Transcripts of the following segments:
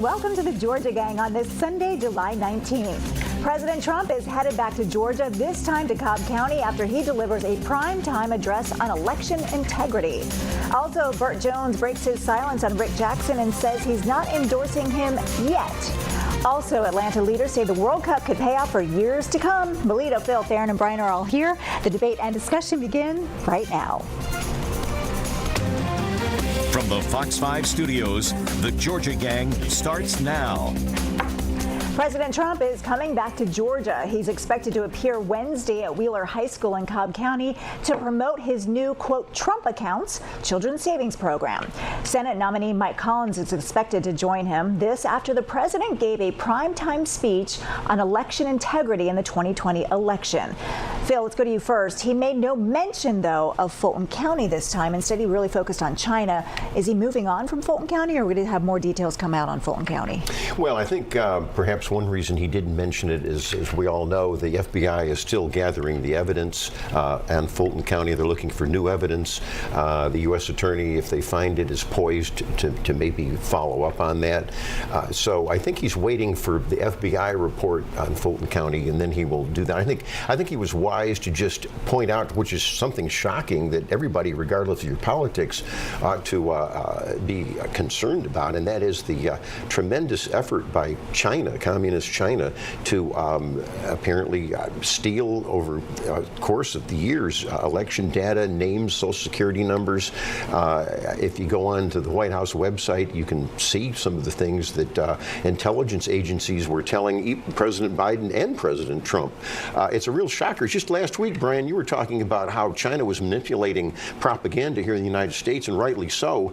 Welcome to the Georgia Gang on this Sunday, July 19th. President Trump is headed back to Georgia, this time to Cobb County, after he delivers a prime-time address on election integrity. Also, Burt Jones breaks his silence on Rick Jackson and says he's not endorsing him yet. Also, Atlanta leaders say the World Cup could pay off for years to come. Melito, Phil, Theron, and Brian are all here. The debate and discussion begin right now. From the Fox 5 studios, the Georgia Gang starts now. President Trump is coming back to Georgia. He's expected to appear Wednesday at Wheeler High School in Cobb County to promote his new, quote, Trump accounts children's savings program. Senate nominee Mike Collins is expected to join him. This after the president gave a primetime speech on election integrity in the 2020 election. Phil, let's go to you first. He made no mention, though, of Fulton County this time. Instead, he really focused on China. Is he moving on from Fulton County, or are we going to have more details come out on Fulton County? Well, I think perhaps one reason he didn't mention it is, as we all know, the FBI is still gathering the evidence on Fulton County. They're looking for new evidence. The U.S. attorney, if they find it, is poised to maybe follow up on that. So I think he's waiting for the FBI report on Fulton County, and then he will do that. I think he was wise to just point out, which is something shocking, that everybody, regardless of your politics, ought to be concerned about, and that is the tremendous effort by China, communist China, to apparently steal over the course of the years election data, names, social security numbers. If you go on to the White House website, you can see some of the things that intelligence agencies were telling President Biden and President Trump. It's a real shocker. Just last week, Brian, you were talking about how China was manipulating propaganda here in the United States, and rightly so,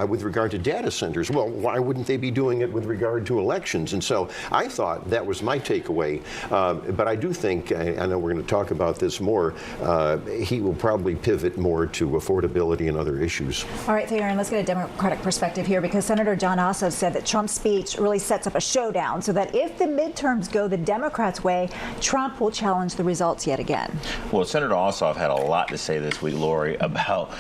with regard to data centers. Well, why wouldn't they be doing it with regard to elections? And so I thought that was my takeaway. But I do think, I know we're going to talk about this more, he will probably pivot more to affordability and other issues. All right, Theron, let's get a Democratic perspective here, because Senator John Ossoff said that Trump's speech really sets up a showdown, so that if the midterms go the Democrats' way, Trump will challenge the results yet again. Well, Senator Ossoff had a lot to say this week, Lori, about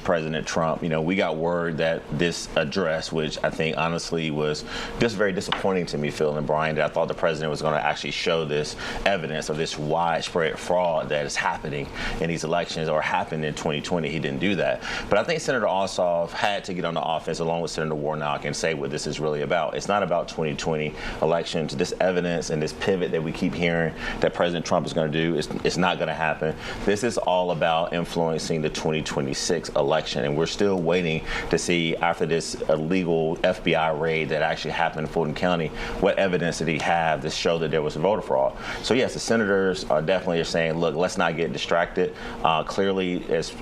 President Trump. You know, we got word that this address, which I think honestly was just very disappointing to me, Phil and Brian, that I thought the president was going to actually show this evidence of this widespread fraud that is happening in these elections, or happened in 2020. He didn't do that. But I think Senator Ossoff had to get on the offense along with Senator Warnock and say what this is really about. It's not about 2020 elections. This evidence and this pivot that we keep hearing that President Trump is going to do, it's not going to happen. This is all about influencing the 2026 election, and we're still waiting to see, after this illegal FBI raid that actually happened in Fulton County, what evidence did he have to show that there was voter fraud. So yes, the senators definitely are saying, look, let's not get distracted. Clearly, as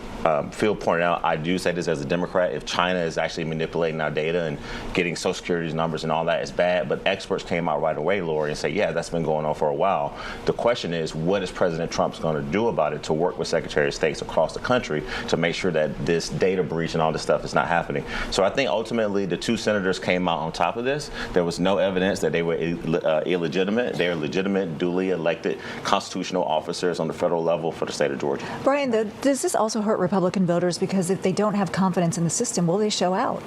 Phil pointed out, I do say this as a Democrat, if China is actually manipulating our data and getting Social Security numbers and all that, is bad. But experts came out right away, Lori, and say, yeah, that's been going on for a while. The question is, what is President Trump's going to do about it to work with Secretary of States across the country to make sure that this data breach and all this stuff is not happening? So I think ultimately the two senators came out on top of this. There was no evidence that they were illegitimate. They're legitimate, duly elected constitutional officers on the federal level for the state of Georgia. Brian, does this also hurt Republican voters? Because if they don't have confidence in the system, will they show out?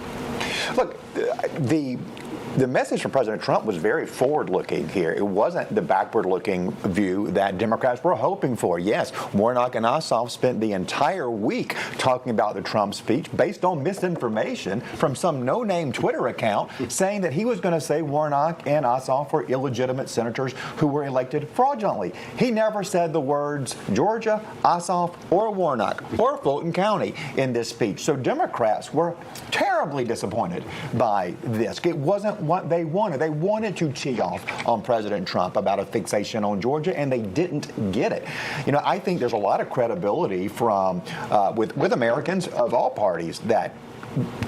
Look, the message from President Trump was very forward-looking here. It wasn't the backward-looking view that Democrats were hoping for. Yes, Warnock and Ossoff spent the entire week talking about the Trump speech based on misinformation from some no-name Twitter account saying that he was going to say Warnock and Ossoff were illegitimate senators who were elected fraudulently. He never said the words Georgia, Ossoff, or Warnock, or Fulton County in this speech. So Democrats were terribly disappointed by this. It wasn't what they wanted. They wanted to tee off on President Trump about a fixation on Georgia, and they didn't get it. You know, I think there's a lot of credibility from with Americans of all parties that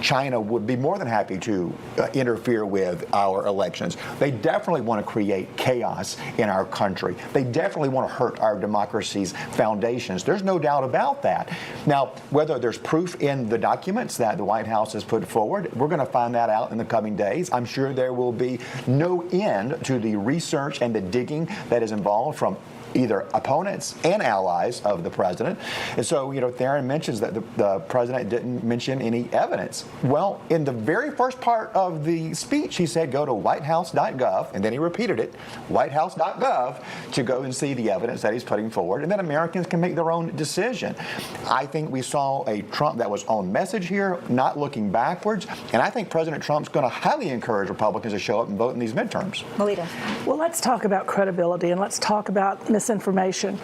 China would be more than happy to interfere with our elections. They definitely want to create chaos in our country. They definitely want to hurt our democracy's foundations. There's no doubt about that. Now, whether there's proof in the documents that the White House has put forward, we're going to find that out in the coming days. I'm sure there will be no end to the research and the digging that is involved from either opponents and allies of the president. And so, Theron mentions that the president didn't mention any evidence. Well, in the very first part of the speech, he said go to whitehouse.gov, and then he repeated it, whitehouse.gov, to go and see the evidence that he's putting forward, and then Americans can make their own decision. I think we saw a Trump that was on message here, not looking backwards, and I think President Trump's going to highly encourage Republicans to show up and vote in these midterms. Melita. Well, let's talk about credibility and let's talk about misinformation.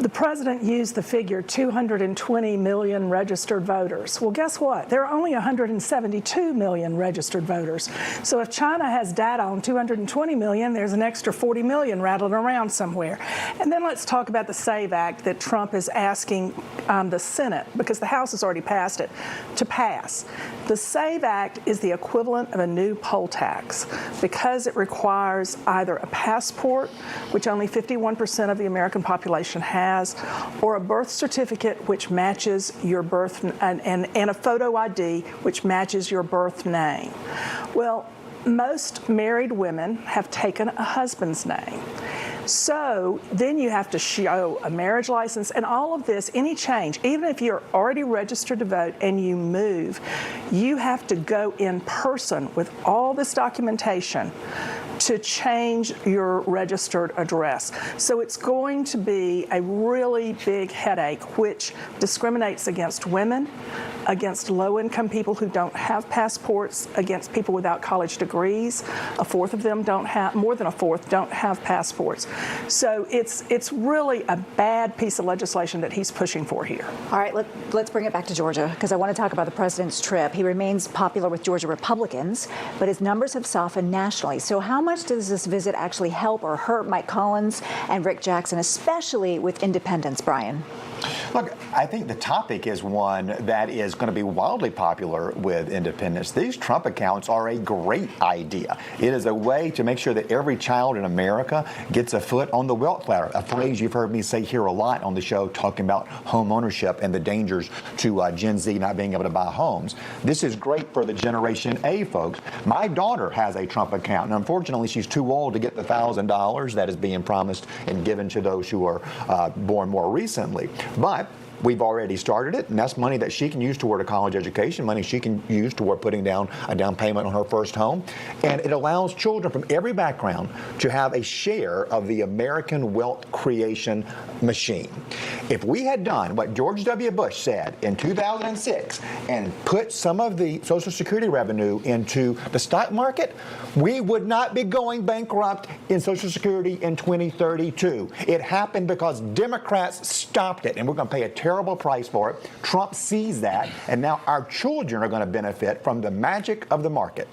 The president used the figure 220 million registered voters. Well, guess what? There are only 172 million registered voters. So if China has data on 220 million, there's an extra 40 million rattling around somewhere. And then let's talk about the SAVE Act that Trump is asking the Senate, because the House has already passed it, to pass. The SAVE Act is the equivalent of a new poll tax because it requires either a passport, which only 51% of the American population has, or a birth certificate which matches your birth, and a photo ID which matches your birth name. Well, most married women have taken a husband's name. So then you have to show a marriage license and all of this, any change, even if you're already registered to vote and you move, you have to go in person with all this documentation to change your registered address. So it's going to be a really big headache, which discriminates against women, against low-income people who don't have passports, against people without college degrees. More than a fourth don't have passports. So it's really a bad piece of legislation that he's pushing for here. All right, let's bring it back to Georgia, because I want to talk about the president's trip. He remains popular with Georgia Republicans, but his numbers have softened nationally. So how much does this visit actually help or hurt Mike Collins and Rick Jackson, especially with independents, Brian? Look, I think the topic is one that is going to be wildly popular with independents. These Trump accounts are a great idea. It is a way to make sure that every child in America gets a foot on the wealth ladder, a phrase you've heard me say here a lot on the show, talking about home ownership and the dangers to Gen Z not being able to buy homes. This is great for the Generation A folks. My daughter has a Trump account, and unfortunately, she's too old to get the $1,000 that is being promised and given to those who are born more recently. But we've already started it, and that's money that she can use toward a college education, money she can use toward putting down a down payment on her first home. And it allows children from every background to have a share of the American wealth creation machine. If we had done what George W. Bush said in 2006 and put some of the Social Security revenue into the stock market, we would not be going bankrupt in Social Security in 2032. It happened because Democrats stopped it, and we're going to pay a terrible price for it. Trump sees that, and now our children are going to benefit from the magic of the market.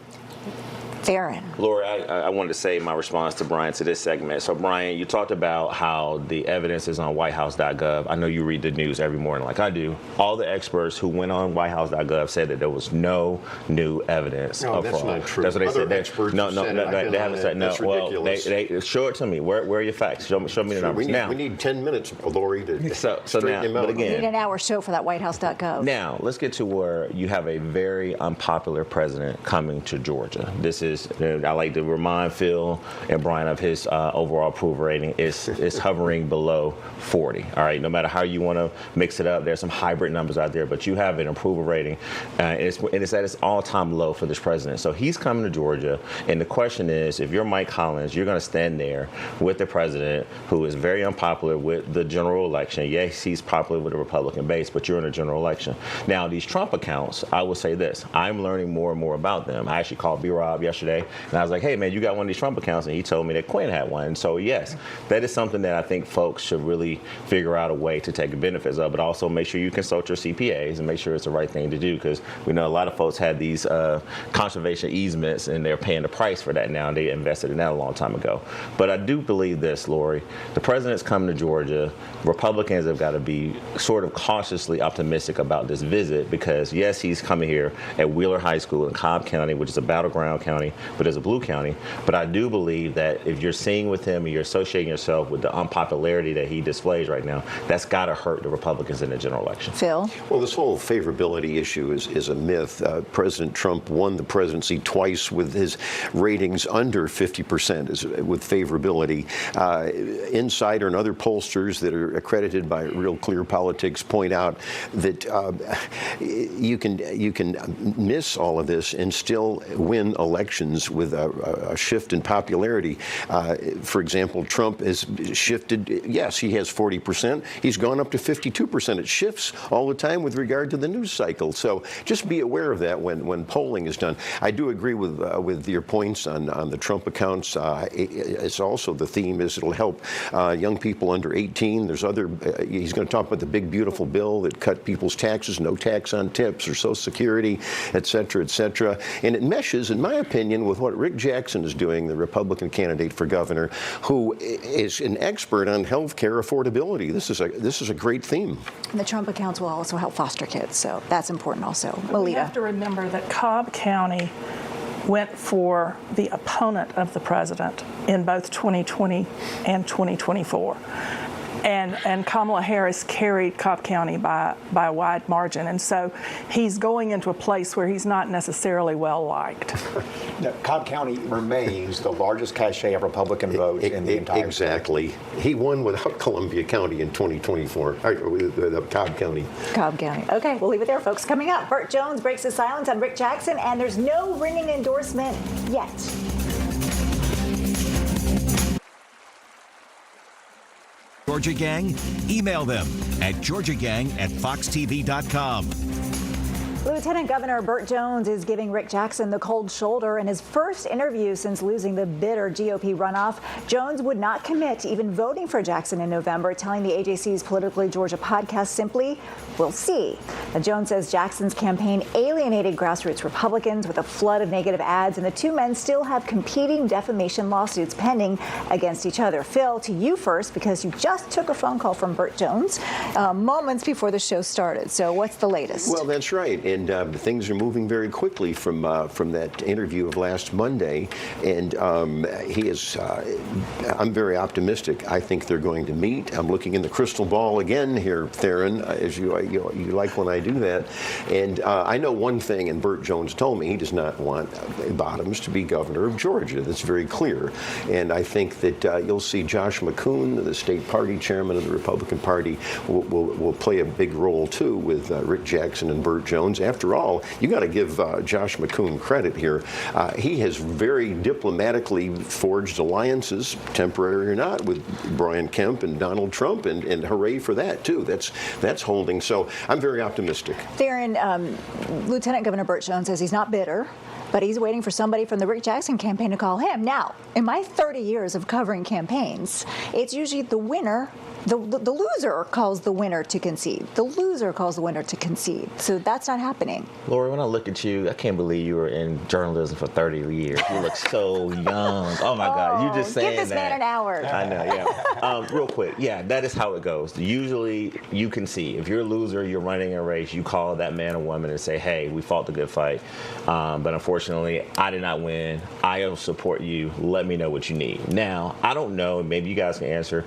Theron. Lori, I wanted to say my response to Brian to this segment. So, Brian, you talked about how the evidence is on whitehouse.gov. I know you read the news every morning like I do. All the experts who went on whitehouse.gov said that there was no new evidence of fraud. That's not true. That's what they Other said. experts No, they haven't said no. That's Well, ridiculous. they show it to me. Where are your facts? Show me the numbers. We need 10 minutes, Lori, to So straighten him now, out. but We need again, an hour show for that whitehouse.gov. now, let's get to where you have a very unpopular president coming to Georgia. This is, I like to remind Phil and Brian of his overall approval rating is hovering below 40. All right, no matter how you want to mix it up, there's some hybrid numbers out there, but you have an approval rating, and it's at its all-time low for this president. So he's coming to Georgia, and the question is, if you're Mike Collins, you're going to stand there with the president who is very unpopular with the general election. Yes, he's popular with the Republican base, but you're in a general election. Now, these Trump accounts, I will say this, I'm learning more and more about them. I actually called B-Rob yesterday, and I was like, hey, man, you got one of these Trump accounts, and he told me that Quinn had one. And so, yes, that is something that I think folks should really figure out a way to take the benefits of, but also make sure you consult your CPAs and make sure it's the right thing to do, because we know a lot of folks had these conservation easements, and they're paying the price for that now, and they invested in that a long time ago. But I do believe this, Lori, the president's coming to Georgia. Republicans have got to be sort of cautiously optimistic about this visit, because, yes, he's coming here at Wheeler High School in Cobb County, which is a battleground county county, but as a blue county. But I do believe that if you're seeing with him and you're associating yourself with the unpopularity that he displays right now, that's got to hurt the Republicans in the general election. Phil? Well, this whole favorability issue is a myth. President Trump won the presidency twice with his ratings under 50% with favorability. Insider and other pollsters that are accredited by Real Clear Politics point out that you can miss all of this and still win elections with a shift in popularity. For example, Trump has shifted. Yes, he has 40%. He's gone up to 52%. It shifts all the time with regard to the news cycle. So just be aware of that when polling is done. I do agree with your points on the Trump accounts. It's also the theme is it'll help young people under 18. There's other. He's going to talk about the big beautiful bill that cut people's taxes, no tax on tips or Social Security, et cetera, et cetera. And it meshes, in my opinion, with what Rick Jackson is doing, the Republican candidate for governor, who is an expert on health care affordability. This is a great theme. And the Trump accounts will also help foster kids, so that's important also. Melita. We have to remember that Cobb County went for the opponent of the president in both 2020 and 2024. And Kamala Harris carried Cobb County by a wide margin. And so he's going into a place where he's not necessarily well liked. No, Cobb County remains the largest cachet of Republican votes in the entire Exactly. state. He won without Columbia County in 2024, with Cobb County. Cobb County. Okay, we'll leave it there, folks. Coming up, Burt Jones breaks his silence on Rick Jackson, and there's no ringing endorsement yet. Georgia Gang? Email them at georgiagang@foxtv.com. Lieutenant Governor Burt Jones is giving Rick Jackson the cold shoulder in his first interview since losing the bitter GOP runoff. Jones would not commit to even voting for Jackson in November, telling the AJC's Politically Georgia podcast simply, "We'll see." Now, Jones says Jackson's campaign alienated grassroots Republicans with a flood of negative ads, and the two men still have competing defamation lawsuits pending against each other. Phil, to you first, because you just took a phone call from Burt Jones moments before the show started. So what's the latest? Well, that's right. And things are moving very quickly from that interview of last Monday. And he is, I'm very optimistic. I think they're going to meet. I'm looking in the crystal ball again here, Theron, as you like when I do that. And I know one thing, and Burt Jones told me, he does not want Bottoms to be governor of Georgia. That's very clear. And I think that you'll see Josh McCoon, the state party chairman of the Republican Party, will play a big role, too, with Rick Jackson and Burt Jones. After all, you got to give Josh McCoon credit here. He has very diplomatically forged alliances, temporary or not, with Brian Kemp and Donald Trump, and hooray for that, too. That's holding. So I'm very optimistic. Theron, Lieutenant Governor Burt Jones says he's not bitter, but he's waiting for somebody from the Rick Jackson campaign to call him. Now, in my 30 years of covering campaigns, it's usually the winner. The loser calls the winner to concede. The loser calls the winner to concede. So that's not happening. Lori, when I look at you, I can't believe you were in journalism for 30 years. You look so young. Oh, my God. You just saying that. Give this man an hour. I know, yeah. Real quick, yeah, that is how it goes. Usually, you can see. If you're a loser, you're running a race, you call that man or woman and say, hey, we fought the good fight. But unfortunately, I did not win. I don't support you. Let me know what you need. Now, I don't know. Maybe you guys can answer.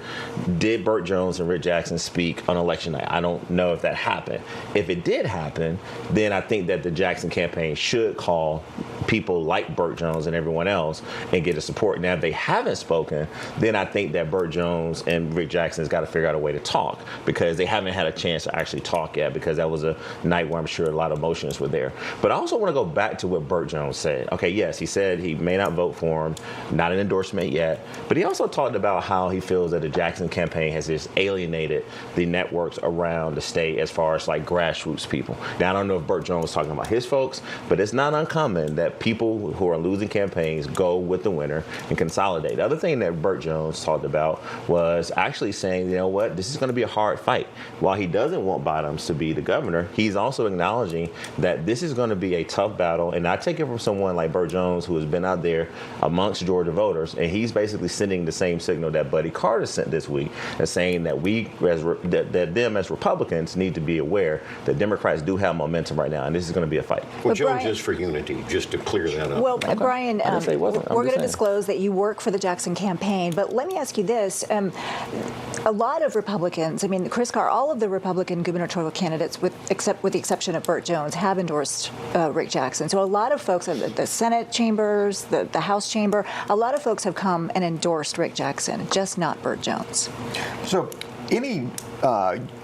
Did Burt Jones and Rick Jackson speak on election night? I don't know if that happened. If it did happen, then I think that the Jackson campaign should call people like Burt Jones and everyone else and get a support. Now, if they haven't spoken, then I think that Burt Jones and Rick Jackson's got to figure out a way to talk, because they haven't had a chance to actually talk yet, because that was a night where I'm sure a lot of emotions were there. But I also want to go back to what Burt Jones said. Okay, yes, he said he may not vote for him, not an endorsement yet, but he also talked about how he feels that the Jackson campaign has just alienated the networks around the state as far as like grassroots people. Now, I don't know if Burt Jones was talking about his folks, but it's not uncommon that people who are losing campaigns go with the winner and consolidate. The other thing that Burt Jones talked about was actually saying, you know what, this is going to be a hard fight. While he doesn't want Bottoms to be the governor, he's also acknowledging that this is going to be a tough battle. And I take it from someone like Burt Jones, who has been out there amongst Georgia voters, and he's basically sending the same signal that Buddy Carter sent this week, and saying that that them as Republicans need to be aware that Democrats do have momentum right now, and this is going to be a fight. Well, Jones is for unity, just to clear that up. Well, Brian, I didn't say it wasn't. I'm we're just going to saying. disclose that you work for the Jackson campaign, but let me ask you this. A lot of Republicans, I mean, Chris Carr, all of the Republican gubernatorial candidates, with the exception of Burt Jones, have endorsed Rick Jackson. So a lot of folks, the Senate chambers, the House chamber, a lot of folks have come and endorsed Rick Jackson, just not Burt Jones. So any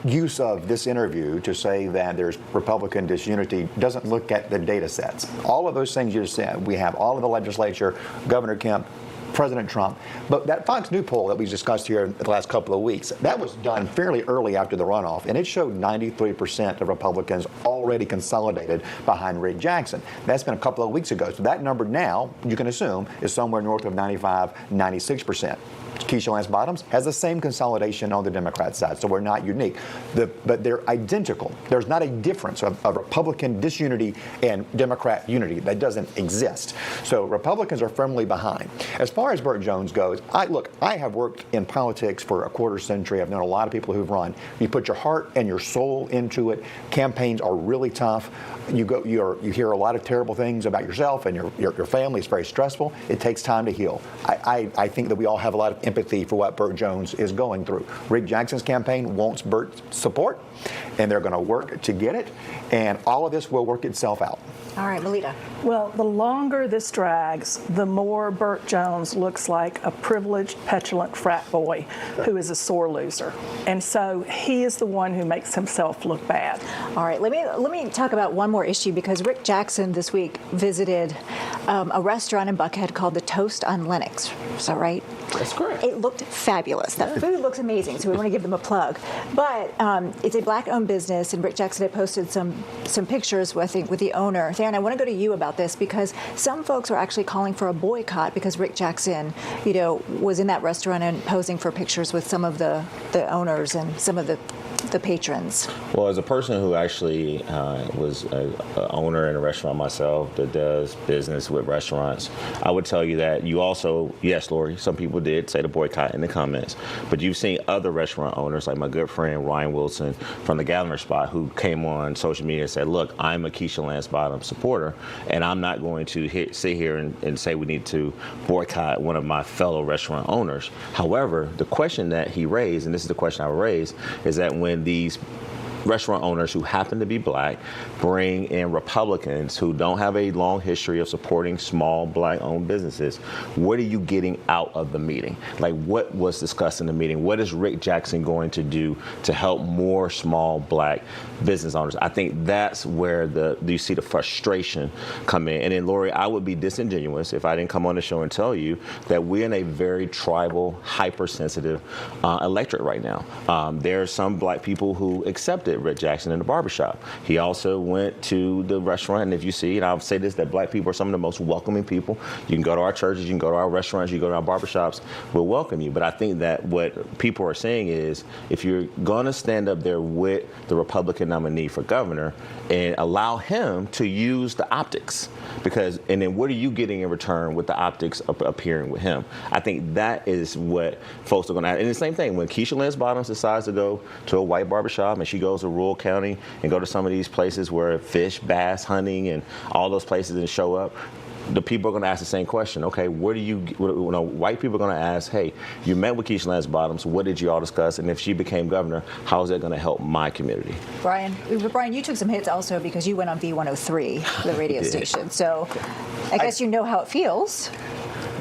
use of this interview to say that there's Republican disunity doesn't look at the data sets. All of those things you just said, we have all of the legislature, Governor Kemp, President Trump. But that Fox News poll that we discussed here in the last couple of weeks, that was done fairly early after the runoff, and it showed 93% of Republicans already consolidated behind Rick Jackson. That's been a couple of weeks ago. So that number now, you can assume, is somewhere north of 95, 96%. Keisha Lance Bottoms has the same consolidation on the Democrat side, so we're not unique. But they're identical. There's not a difference of Republican disunity and Democrat unity. That doesn't exist. So Republicans are firmly behind. As far as Burt Jones goes, I have worked in politics for a quarter century. I've known a lot of people who've run. You put your heart and your soul into it. Campaigns are really tough. You hear a lot of terrible things about yourself and your family. It's very stressful. It takes time to heal. I think that we all have a lot of empathy for what Burt Jones is going through. Rick Jackson's campaign wants Burt's support, and they're going to work to get it, and all of this will work itself out. All right, Melita. Well, the longer this drags, the more Burt Jones looks like a privileged, petulant frat boy who is a sore loser. And so he is the one who makes himself look bad. All right, let me talk about one more issue, because Rick Jackson this week visited a restaurant in Buckhead called the Toast on Lenox. Is that right? That's correct. It looked fabulous. That food looks amazing, so we want to give them a plug. But it's a black-owned business, and Rick Jackson had posted some pictures, I think, with the owner. Theron, I want to go to you about this, because some folks are actually calling for a boycott because Rick Jackson, was in that restaurant and posing for pictures with some of the owners and some of the patrons. Well, as a person who actually was an owner in a restaurant myself that does business with restaurants, I would tell you that you also, yes, Lori, some people did say the boycott in the comments, but you've seen other restaurant owners, like my good friend Ryan Wilson from the Gallagher Spot, who came on social media and said, look, I'm a Keisha Lance Bottoms supporter, and I'm not going to sit here and say we need to boycott one of my fellow restaurant owners. However, the question that he raised, and this is the question I would raise, is that when these restaurant owners who happen to be black bring in Republicans who don't have a long history of supporting small black-owned businesses, what are you getting out of the meeting? Like, what was discussed in the meeting? What is Rick Jackson going to do to help more small black business owners? I think that's where you see the frustration come in. And then, Lori, I would be disingenuous if I didn't come on the show and tell you that we're in a very tribal, hypersensitive electorate right now. There are some black people who accepted Rick Jackson in the barbershop. He also went to the restaurant, and if you see, and I'll say this, that black people are some of the most welcoming people. You can go to our churches, you can go to our restaurants, you can go to our barbershops, we'll welcome you. But I think that what people are saying is, if you're going to stand up there with the Republican nominee for governor and allow him to use the optics, and then what are you getting in return with the optics appearing with him? I think that is what folks are going to ask. And the same thing, when Keisha Lance Bottoms decides to go to a white barbershop and she goes to rural county and go to some of these places where fish, bass, hunting, and all those places and show up, the people are going to ask the same question. Okay, white people are going to ask, hey, you met with Keisha Lance Bottoms, what did you all discuss? And if she became governor, how is that going to help my community? Brian, you took some hits also because you went on V103, the radio station. So I guess you know how it feels.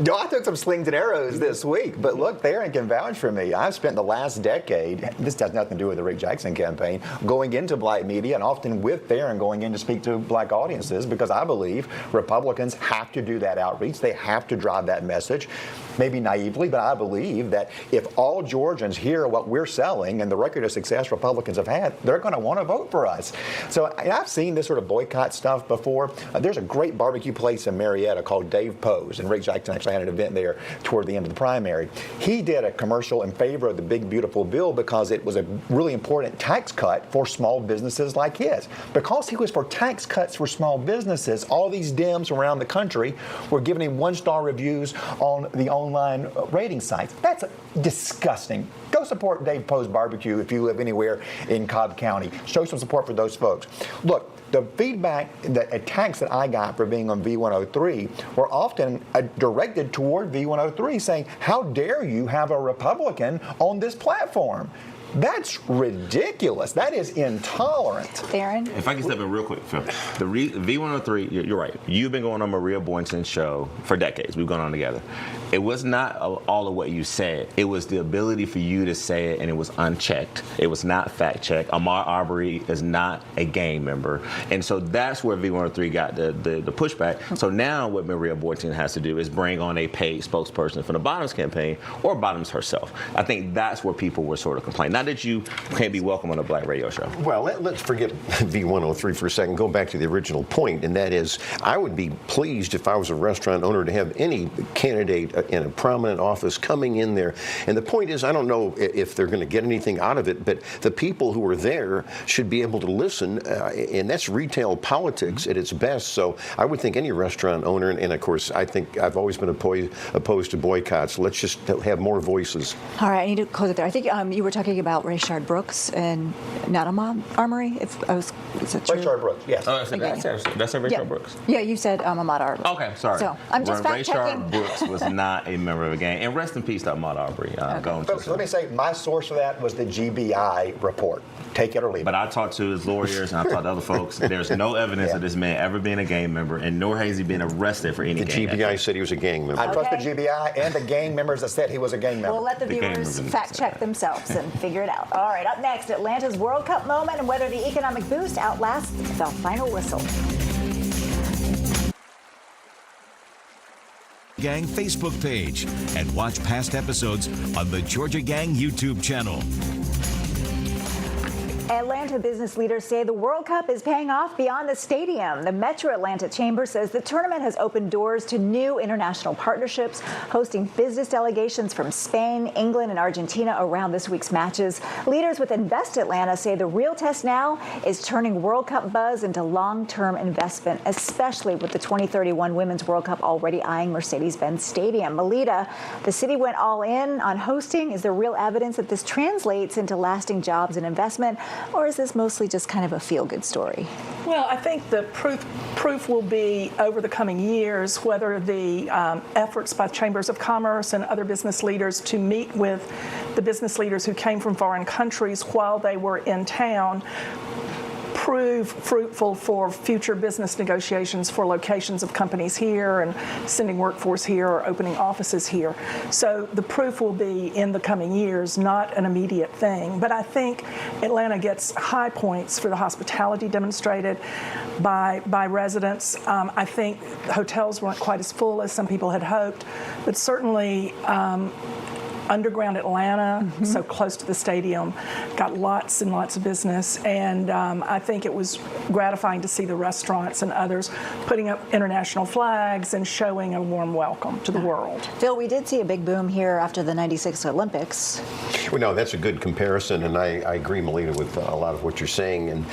No, I took some slings and arrows this week, but look, Theron can vouch for me. I've spent the last decade, this has nothing to do with the Rick Jackson campaign, going into black media, and often with Theron going in to speak to black audiences, because I believe Republicans have to do that outreach. They have to drive that message, maybe naively, but I believe that if all Georgians hear what we're selling and the record of success Republicans have had, they're going to want to vote for us. So I've seen this sort of boycott stuff before. There's a great barbecue place in Marietta called Dave Poe's, and Rick Jackson actually had an event there toward the end of the primary. He did a commercial in favor of the big, beautiful bill because it was a really important tax cut for small businesses like his. Because he was for tax cuts for small businesses, all these Dems around the country were giving him one-star reviews on the online rating sites. That's disgusting. Go support Dave Poe's Barbecue if you live anywhere in Cobb County. Show some support for those folks. Look, the feedback, the attacks that I got for being on V103 were often directed toward V103, saying, how dare you have a Republican on this platform? That's ridiculous. That is intolerant. Theron? If I can step in real quick, Phil. The V103, you're right. You've been going on Maria Boynton's show for decades. We've gone on together. It was not all of what you said. It was the ability for you to say it, and it was unchecked. It was not fact-checked. Ahmaud Arbery is not a gang member. And so that's where V103 got the pushback. So now what Maria Boynton has to do is bring on a paid spokesperson for the Bottoms campaign or Bottoms herself. I think that's where people were sort of complaining. Not that you can't be welcome on a black radio show. Well, let's forget V103 for a second. Go back to the original point, and that is I would be pleased if I was a restaurant owner to have any candidate in a prominent office coming in there. And the point is, I don't know if they're going to get anything out of it, but the people who are there should be able to listen, and that's retail politics at its best. So I would think any restaurant owner, and of course, I think I've always been opposed to boycotts. Let's just have more voices. All right, I need to close it there. I think you were talking about Rayshard Brooks and not Ahmaud Arbery. Is that true? Rayshard Brooks, yes. Oh, that's Rayshard Brooks. Yeah, you said Ahmaud Arbery. Okay, sorry. So I'm just fact-checking. Rayshard Brooks was not a member of a gang. And rest in peace to Ahmaud Arbery. Folks, let me say, my source for that was the GBI report. Take it or leave it. But I talked to his lawyers and I talked to other folks. There's no evidence of this man ever being a gang member, and nor has he been arrested for any gang. The GBI said he was a gang member. I trust the GBI and the gang members that said he was a gang member. We'll let the viewers fact-check themselves and figure it out. All right, up next, Atlanta's World Cup moment and whether the economic boost outlasts the final whistle. Gang Facebook page and watch past episodes on the Georgia Gang YouTube channel. Atlanta business leaders say the World Cup is paying off beyond the stadium. The Metro Atlanta Chamber says the tournament has opened doors to new international partnerships, hosting business delegations from Spain, England, and Argentina around this week's matches. Leaders with Invest Atlanta say the real test now is turning World Cup buzz into long-term investment, especially with the 2031 Women's World Cup already eyeing Mercedes-Benz Stadium. Melita, the city went all in on hosting. Is there real evidence that this translates into lasting jobs and investment? Or is this mostly just kind of a feel-good story? Well, I think the proof will be over the coming years whether the efforts by chambers of commerce and other business leaders to meet with the business leaders who came from foreign countries while they were in town prove fruitful for future business negotiations for locations of companies here and sending workforce here or opening offices here. So the proof will be in the coming years, not an immediate thing. But I think Atlanta gets high points for the hospitality demonstrated by residents. I think hotels weren't quite as full as some people had hoped, but certainly underground Atlanta, so close to the stadium, got lots and lots of business. And I think it was gratifying to see the restaurants and others putting up international flags and showing a warm welcome to the world. Phil, we did see a big boom here after the '96 Olympics. Well, no, that's a good comparison, and I agree, Melita, with a lot of what you're saying. And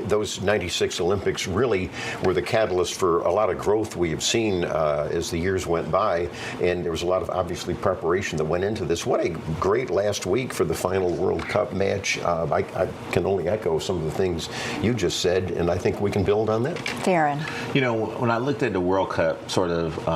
those '96 Olympics really were the catalyst for a lot of growth we have seen as the years went by. And there was a lot of, obviously, preparation that went into this. What a great last week for the final World Cup match. I can only echo some of the things you just said, and I think we can build on that. Theron. You know, when I looked at the World Cup sort of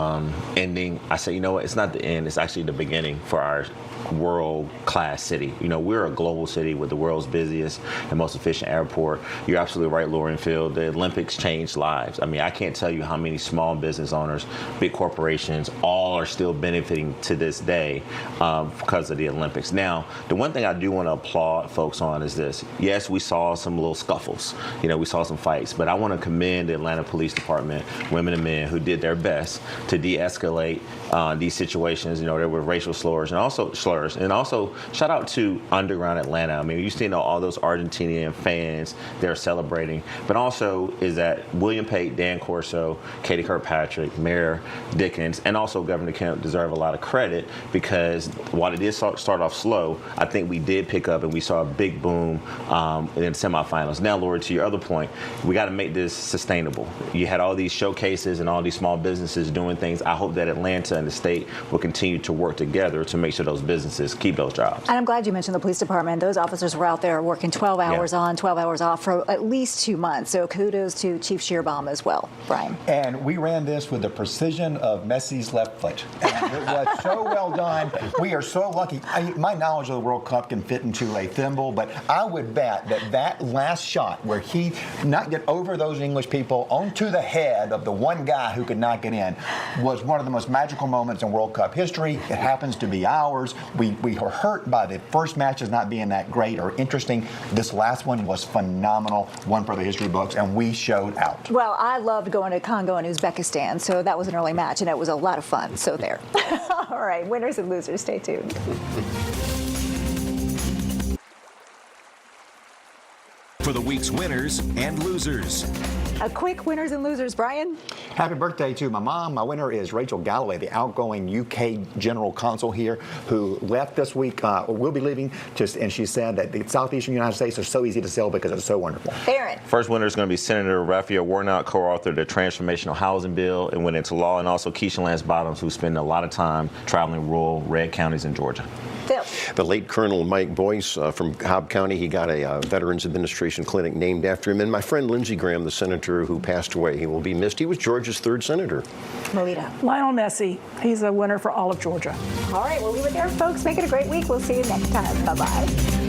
ending, I said, you know what, it's not the end, it's actually the beginning for our world-class city. You know, we're a global city with the world's busiest and most efficient airport. You're absolutely right, Lauren Field. The Olympics changed lives. I mean, I can't tell you how many small business owners, big corporations, all are still benefiting to this day because of the Olympics. Now, the one thing I do want to applaud folks on is this. Yes, we saw some little scuffles. You know, we saw some fights, but I want to commend the Atlanta Police Department, women and men, who did their best to de-escalate these situations. You know, there were racial slurs, and also shout out to Underground Atlanta. I mean, you've seen all those Argentinian fans, they're celebrating, but also is that William Pate, Dan Corso, Katie Kirkpatrick, Mayor Dickens, and also Governor Kemp deserve a lot of credit because is, while it did start off slow, I think we did pick up and we saw a big boom in the semifinals. Now, Lori, to your other point, we got to make this sustainable. You had all these showcases and all these small businesses doing things. I hope that Atlanta and the state will continue to work together to make sure those businesses keep those jobs. And I'm glad you mentioned the police department. Those officers were out there working 12 hours on, 12 hours off for at least 2 months. So kudos to Chief Shearbaum as well, Brian. And we ran this with the precision of Messi's left foot. And it was so well done. We are so lucky. My knowledge of the World Cup can fit into a thimble, but I would bet that last shot where he not get over those English people onto the head of the one guy who could not get in was one of the most magical moments in World Cup history. It happens to be ours. We were hurt by the first matches not being that great or interesting. This last one was phenomenal, one for the history books, and we showed out. Well, I loved going to Congo and Uzbekistan, so that was an early match, and it was a lot of fun. So there. All right, winners and losers, stay tuned. For the week's winners and losers. A quick winners and losers, Brian. Happy birthday to my mom. My winner is Rachel Galloway, the outgoing UK General Consul here, who left this week, or will be leaving, and she said that the southeastern United States are so easy to sell because it's so wonderful. Aaron. First winner is going to be Senator Raphael Warnock, co-authored the Transformational Housing Bill and went into law, and also Keisha Lance Bottoms, who spent a lot of time traveling rural red counties in Georgia. Phil. The late Colonel Mike Boyce from Cobb County, he got a Veterans Administration clinic named after him. And my friend Lindsey Graham, the senator who passed away, he will be missed. He was Georgia's 3rd senator. Melita. Lionel Messi, he's a winner for all of Georgia. All right, we'll leave it there, folks. Make it a great week. We'll see you next time. Bye-bye.